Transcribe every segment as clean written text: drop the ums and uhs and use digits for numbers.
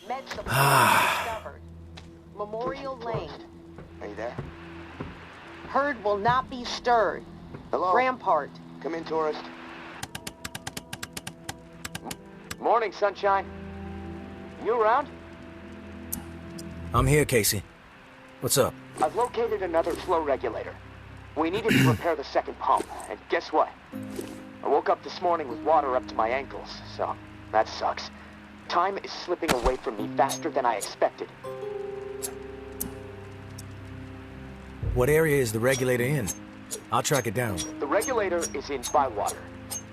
Med supply discovered. Memorial Lane. Are you there? Herd will not be stirred. Hello? Rampart. Come in, tourist. Morning, sunshine. You around? I'm here, Casey. What's up? I've located another flow regulator. We needed to repair the second pump, and guess what? I woke up this morning with water up to my ankles, so that sucks. Time is slipping away from me faster than I expected. What area is the regulator in? I'll track it down. The regulator is in Bywater,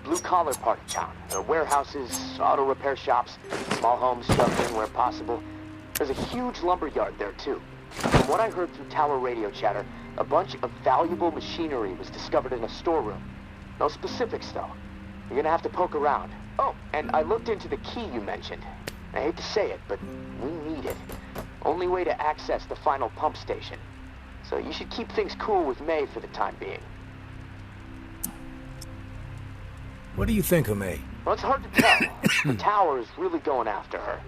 blue-collar part of town. There are warehouses, auto repair shops, small homes shoved in where possible. There's a huge lumber yard there, too. From what I heard through tower radio chatter, a bunch of valuable machinery was discovered in a storeroom. No specifics, though. You're gonna have to poke around. Oh, and I looked into the key you mentioned. I hate to say it, but we need it. Only way to access the final pump station. So you should keep things cool with May for the time being. What do you think of May? Well, it's hard to tell. The tower is really going after her,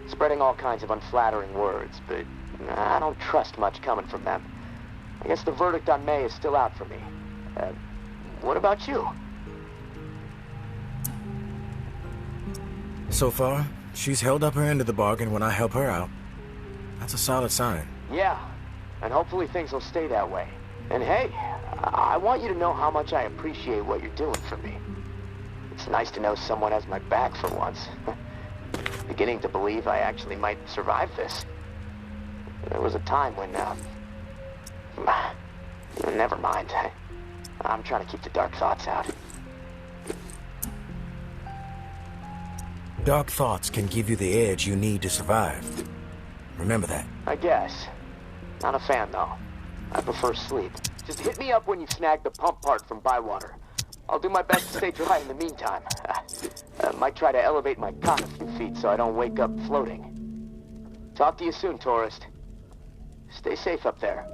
spreading all kinds of unflattering words, but I don't trust much coming from them. I guess the verdict on May is still out for me. What about you? So far, she's held up her end of the bargain when I help her out. That's a solid sign. Yeah, and hopefully things will stay that way. And hey, I want you to know how much I appreciate what you're doing for me. It's nice to know someone has my back for once. Beginning to believe I actually might survive this. There was a time when, never mind. I'm trying to keep the dark thoughts out. Dark thoughts can give you the edge you need to survive. Remember that. I guess. Not a fan, though. I prefer sleep. Just hit me up when you've snagged the pump part from Bywater. I'll do my best to stay dry in the meantime. Might try to elevate my cot a few feet so I don't wake up floating. Talk to you soon, tourist. Stay safe up there.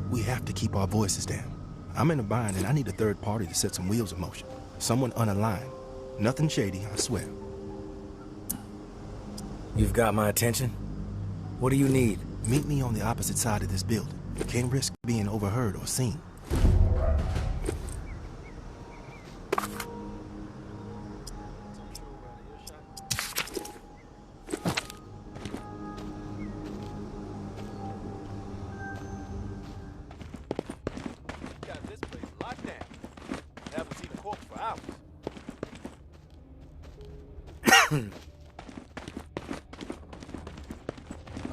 We have to keep our voices down. I'm in a bind and I need a third party to set some wheels in motion. Someone unaligned. Nothing shady, I swear. You've got my attention? What do you need? Meet me on the opposite side of this building. Can't risk being overheard or seen.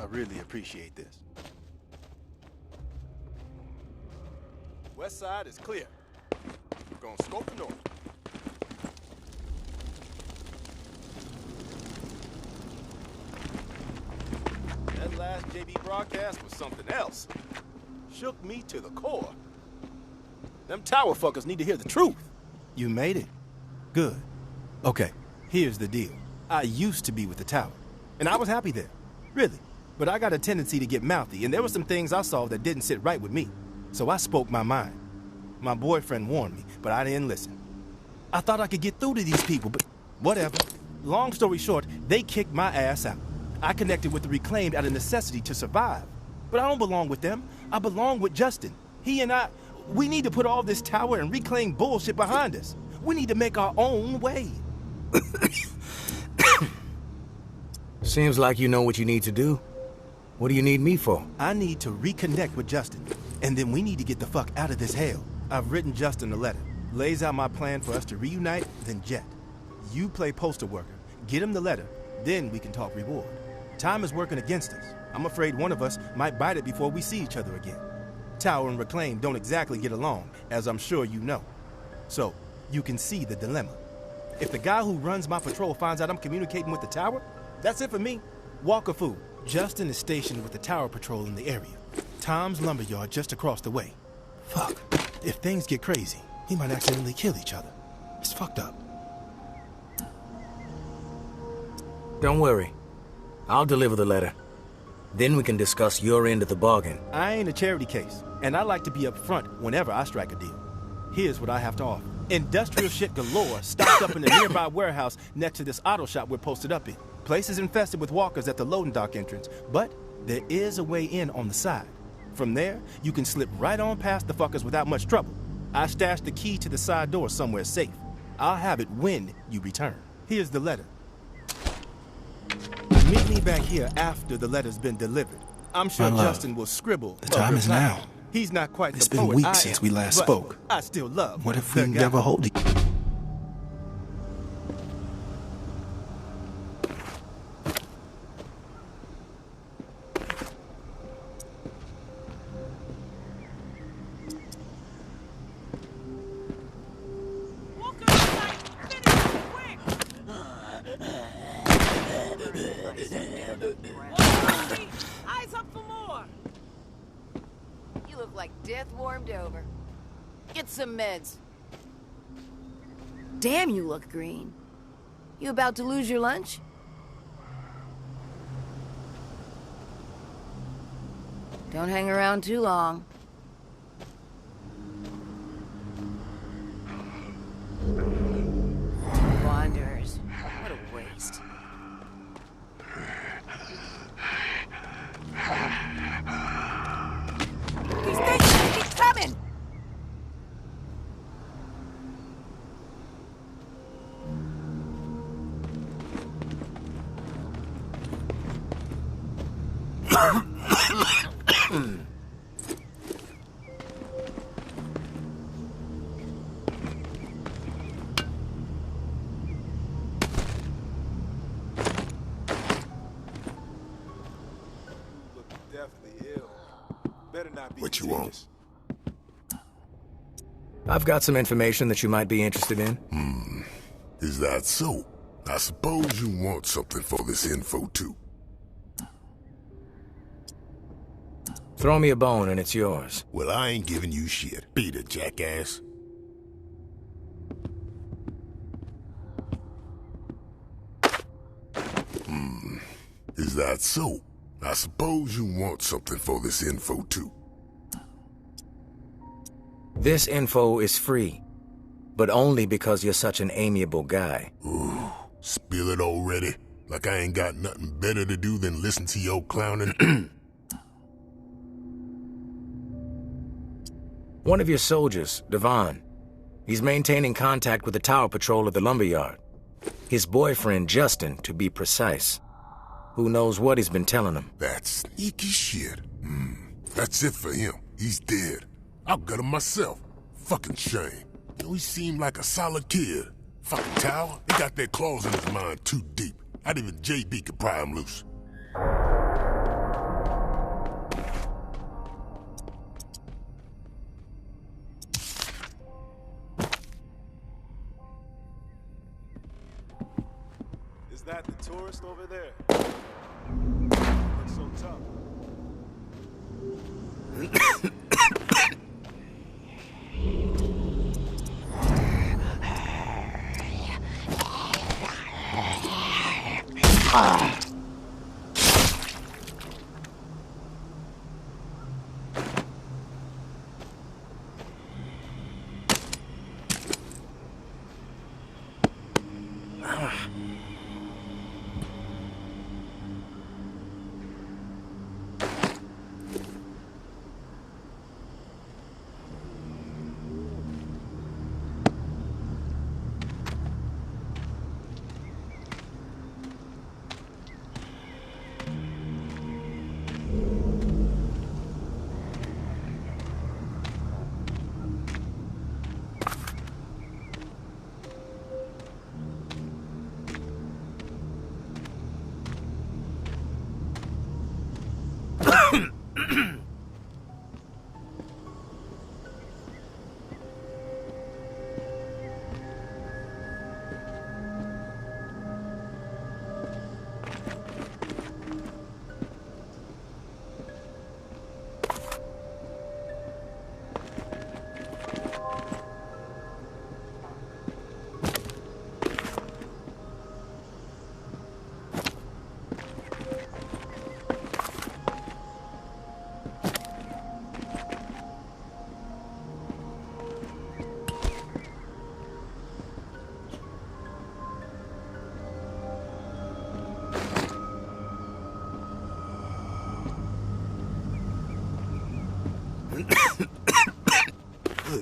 I really appreciate this. West side is clear. We're gonna scope the north. That last JB broadcast was something else. Shook me to the core. Them tower fuckers need to hear the truth. You made it. Good. Okay, here's the deal. I used to be with the tower, and I was happy there. Really. But I got a tendency to get mouthy, and there were some things I saw that didn't sit right with me. So I spoke my mind. My boyfriend warned me, but I didn't listen. I thought I could get through to these people, but whatever. Long story short, they kicked my ass out. I connected with the Reclaimed out of necessity to survive. But I don't belong with them. I belong with Justin. He and I, we need to put all this tower and Reclaim bullshit behind us. We need to make our own way. Seems like you know what you need to do. What do you need me for? I need to reconnect with Justin, and then we need to get the fuck out of this hell. I've written Justin a letter. Lays out my plan for us to reunite, then jet. You play postal worker, get him the letter, then we can talk reward. Time is working against us. I'm afraid one of us might bite it before we see each other again. Tower and Reclaim don't exactly get along, as I'm sure you know. So, you can see the dilemma. If the guy who runs my patrol finds out I'm communicating with the Tower, that's it for me. Walker fool. Justin is stationed with the Tower Patrol in the area. Tom's lumberyard just across the way. Fuck. If things get crazy, he might accidentally kill each other. It's fucked up. Don't worry. I'll deliver the letter. Then we can discuss your end of the bargain. I ain't a charity case, and I like to be up front whenever I strike a deal. Here's what I have to offer. Industrial shit galore stocked up in the nearby warehouse next to this auto shop we're posted up in. Place is infested with walkers at the loading dock entrance, but there is a way in on the side. From there, you can slip right on past the fuckers without much trouble. I stashed the key to the side door somewhere safe. I'll have it when you return. Here's the letter. Meet me back here after the letter's been delivered. I'm sure Justin will scribble. The time is now. He's not quite It's the been poet weeks I am, since we last but spoke. I still love What if the we guy. never hold each Eyes up for more. You look like death warmed over. Get some meds. Damn, you look green. You about to lose your lunch? Don't hang around too long. Wanderers. What a waste. He's coming! Look definitely ill. Better not be. What you want? contagious. I've got some information that you might be interested in. Is that so? I suppose you want something for this info, too. Throw me a bone and it's yours. Well, I ain't giving you shit. Beat it, jackass. Is that so? I suppose you want something for this info, too. This info is free, but only because you're such an amiable guy. Ooh, spill it already? Like I ain't got nothing better to do than listen to your clowning? One of your soldiers, Devon, he's maintaining contact with the Tower Patrol of the lumberyard. His boyfriend, Justin, to be precise. Who knows what he's been telling him? That's sneaky shit. That's it for him. He's dead. I'll gut him myself. Fucking shame. You know, he seemed like a solid kid. Fucking Tower, they got their claws in his mind too deep. Not even JB could pry him loose. Is that the tourist over there? Looks so tough.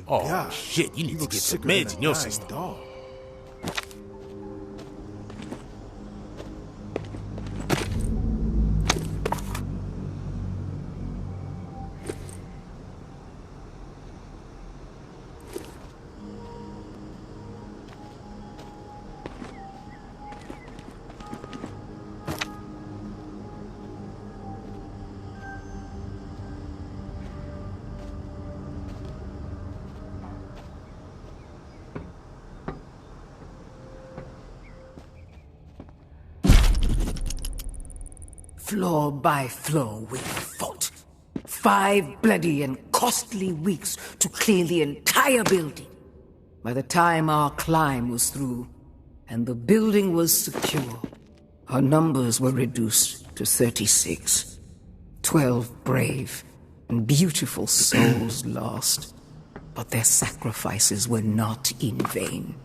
Oh, God. shit, you need to look get some sicker than meds a in your dying system. dog. Floor by floor we fought. 5 bloody and costly weeks to clean the entire building. By the time our climb was through and the building was secure, our numbers were reduced to 36. 12 brave and beautiful souls lost. But their sacrifices were not in vain.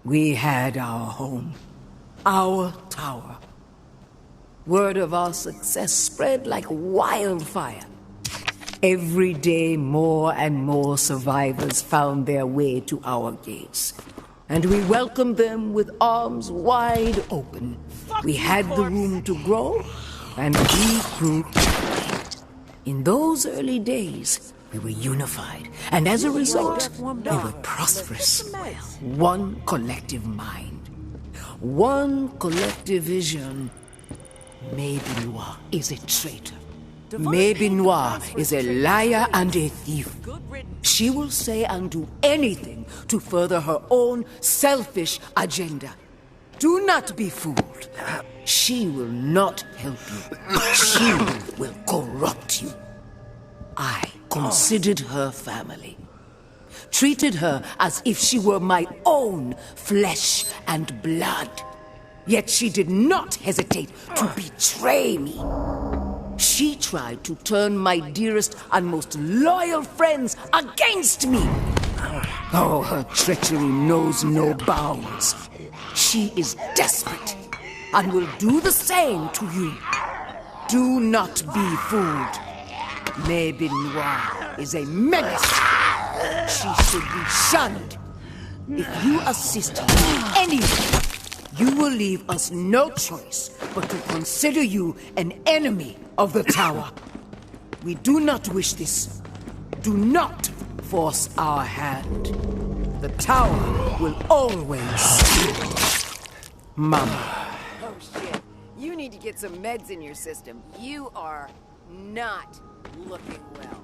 We had our home, our tower. Word of our success spread like wildfire. Every day, more and more survivors found their way to our gates. And we welcomed them with arms wide open. We had the room to grow, and we grew. In those early days, we were unified, and as a result, we were prosperous. One collective mind, one collective vision. Maybe Noir is a traitor. Maybe Noir is a liar and a thief. She will say and do anything to further her own selfish agenda. Do not be fooled. She will not help you. She will corrupt you. I considered her family. Treated her as if she were my own flesh and blood. Yet she did not hesitate to betray me. She tried to turn my dearest and most loyal friends against me. Oh, her treachery knows no bounds. She is desperate and will do the same to you. Do not be fooled. Maybe Noir is a menace. She should be shunned. If you assist her in anything, you will leave us no choice but to consider you an enemy of the tower. We do not wish this. Do not force our hand. The tower will always see. Mama. Oh shit. You need to get some meds in your system. You are not looking well.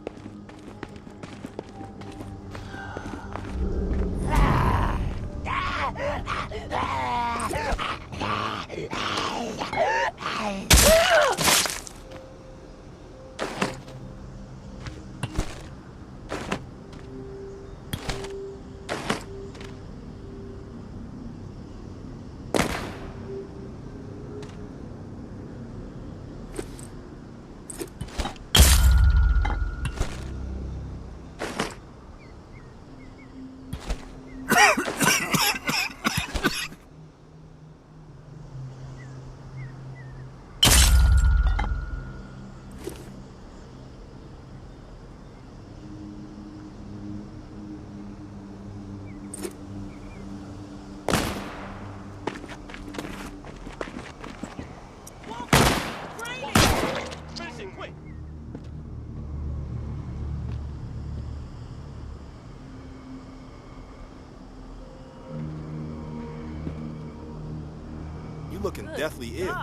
You looking deathly ill.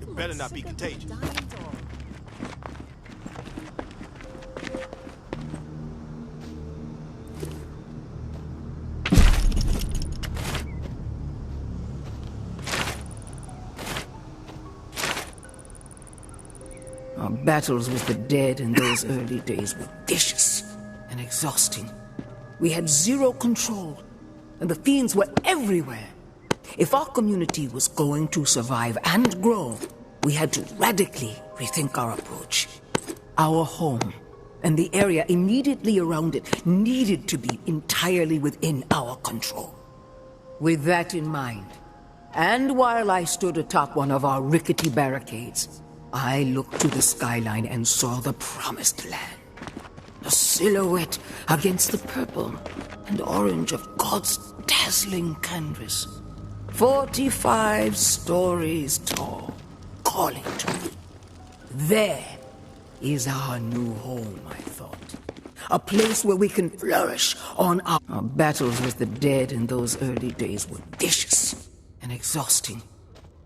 It better not be contagious. Our battles with the dead in those early days were vicious and exhausting. We had zero control, and the fiends were everywhere. If our community was going to survive and grow, we had to radically rethink our approach. Our home and the area immediately around it needed to be entirely within our control. With that in mind, and while I stood atop one of our rickety barricades, I looked to the skyline and saw the promised land. A a silhouette against the purple and orange of God's dazzling canvas. 45 stories tall, calling to me. There is our new home, I thought. A place where we can flourish on our battles with the dead in those early days were vicious and exhausting.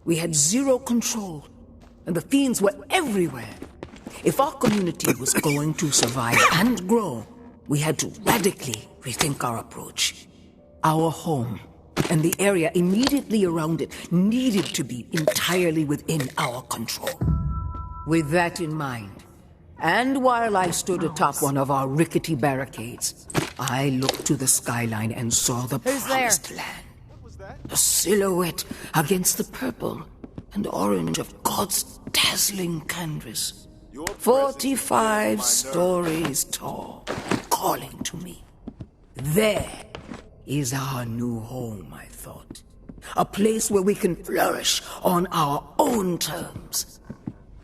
We had zero control, and the fiends were everywhere. If our community was going to survive and grow, we had to radically rethink our approach. Our home and the area immediately around it needed to be entirely within our control. With that in mind, and while I stood atop one of our rickety barricades, I looked to the skyline and saw the promised land. A silhouette against the purple and orange of God's dazzling canvas. 45 stories tall, calling to me. There is our new home, I thought. A place where we can flourish on our own terms.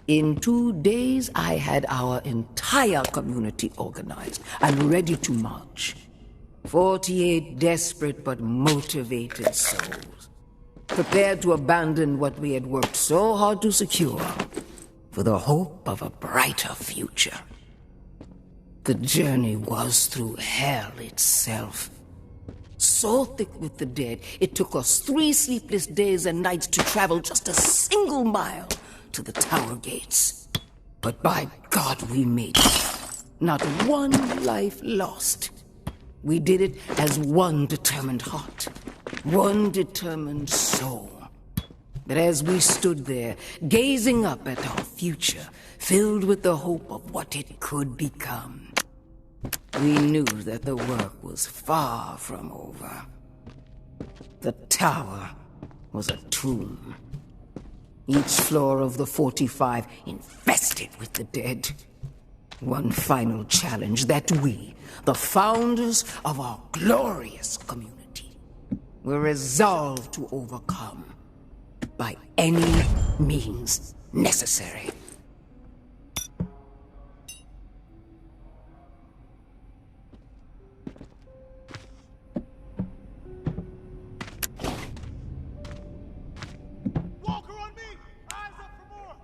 In 2 days, I had our entire community organized and ready to march. 48 desperate but motivated souls, prepared to abandon what we had worked so hard to secure for the hope of a brighter future. The journey was through hell itself. So thick with the dead, it took us 3 sleepless days and nights to travel just a single mile to the tower gates. But by God, we made it. Not one life lost. We did it as one determined heart, one determined soul. But as we stood there, gazing up at our future, filled with the hope of what it could become, we knew that the work was far from over. The tower was a tomb. Each floor of the 45 infested with the dead. One final challenge that we, the founders of our glorious community, were resolved to overcome by any means necessary. Walker on me! Eyes up for more!